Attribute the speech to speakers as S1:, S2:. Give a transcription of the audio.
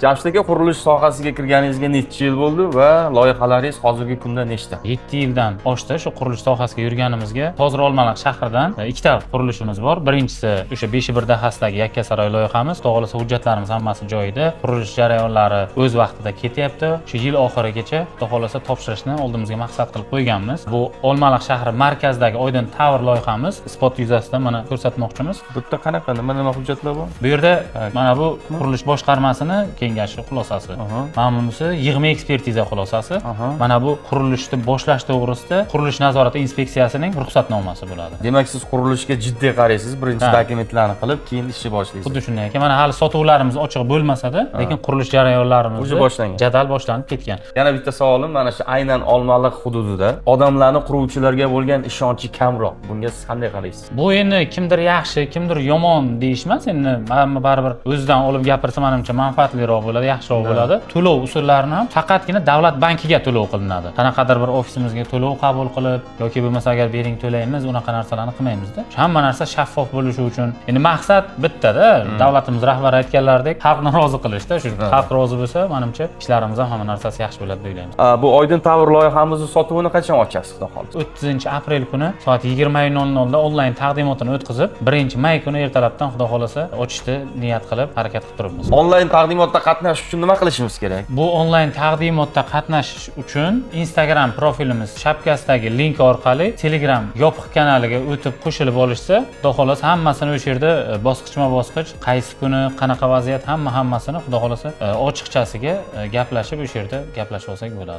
S1: Jamshid aka, qurilish sohasiga kirganingizga necha yil bo'ldi va loyihalaringiz hozirgi kunda nechta?
S2: 7 yildan oshdi shu qurilish sohasiga yurganimizga. Hozir Olmaliq shahridan ikkita qurilishimiz bor. Birinchisi o'sha 5-1 dahasidagi Yakkasaroy loyihamiz. Xudo xolasa hujjatlarimiz hammasi joyida. Qurilish jarayonlari o'z vaqtida ketyapti. Shu yil oxirigacha xudo xolasa topshirishni oldimizga maqsad qilib qo'yganmiz. Bu Olmaliq shahri markazidagi Oydin Tower loyihamiz. Spot yuzasidan mana ko'rsatmoqchimiz.
S1: Bu yerda qanaqa nima hujjatlar bor?
S2: Bu yerda mana bu qurilish boshqarmasini kengashi xulosasi. Mana bunisi yig'ma ekspertiza xulosasi. Mana bu qurilishni boshlash to'g'risida qurilish nazorati inspeksiyasining ruxsatnomasi bo'ladi.
S1: Demak, siz qurilishga jiddiy qaraysiz, birinchi dokumentlarni qilib, keyin ishni boshlaysiz.
S2: Xuddi shunday ekan. Mana hali sotuvlarimiz ochiq bo'lmasa-da, lekin qurilish jarayonlarimiz
S1: уже boshlangan.
S2: Jadal boshlanib ketgan.
S1: Yana bitta savolim, mana shu aynan Olmaliq hududida odamlarning quruvchilarga bo'lgan ishonchi kamroq. Bunga siz qanday qaraysiz?
S2: Bu endi kimdir yaxshi, kimdir yomon deyishmas. Endi hamma baribir o'zidan olib gapirsa, menimcha manfaatliroq bo'ladi, yaxshiroq bo'ladi. To'lov usullarini ham faqatgina davlat bankiga to'lov qilinadi. Qanaqadir bir ofisimizga to'lov qabul qilib yoki bo'lmasa agar bering to'laymiz, unaqa narsalarni qilmaymiz-da. Hamma narsa shaffof bo'lishi uchun. Endi maqsad bitta-da, davlatimiz rahbari aytganlaridek, xalqni rozi qilishda. Shu xalq rozi bo'lsa, menimcha ishlarimiz ham hamma narsasi yaxshi bo'ladi deb o'ylayman.
S1: Bu Oydin Tower loyihamizni sotuvini qachon ochasiz, xudo xolasa?
S2: 30-aprel kuni soat 20:00 da onlayn taqdimotini o'tkazib, 1-may kuni ertalabdan xudo xolasa ochishni niyat qilib harakat qilib turibmiz.
S1: Onlayn taqdimotda qatnashish uchun nima qilishimiz kerak?
S2: Bu onlayn taqdimotda qatnashish uchun Instagram profilimiz shapkasidagi link orqali Telegram yopiq kanaliga o'tib qo'shilib olishsa, xudo xolasa hammasini o'sha yerda bosqichma-bosqich, qaysi kuni, qanaqa vaziyat, hammasini xudo xolasa ochiqchasiga gaplashib o'sha yerda gaplashib olsak bo'ladi.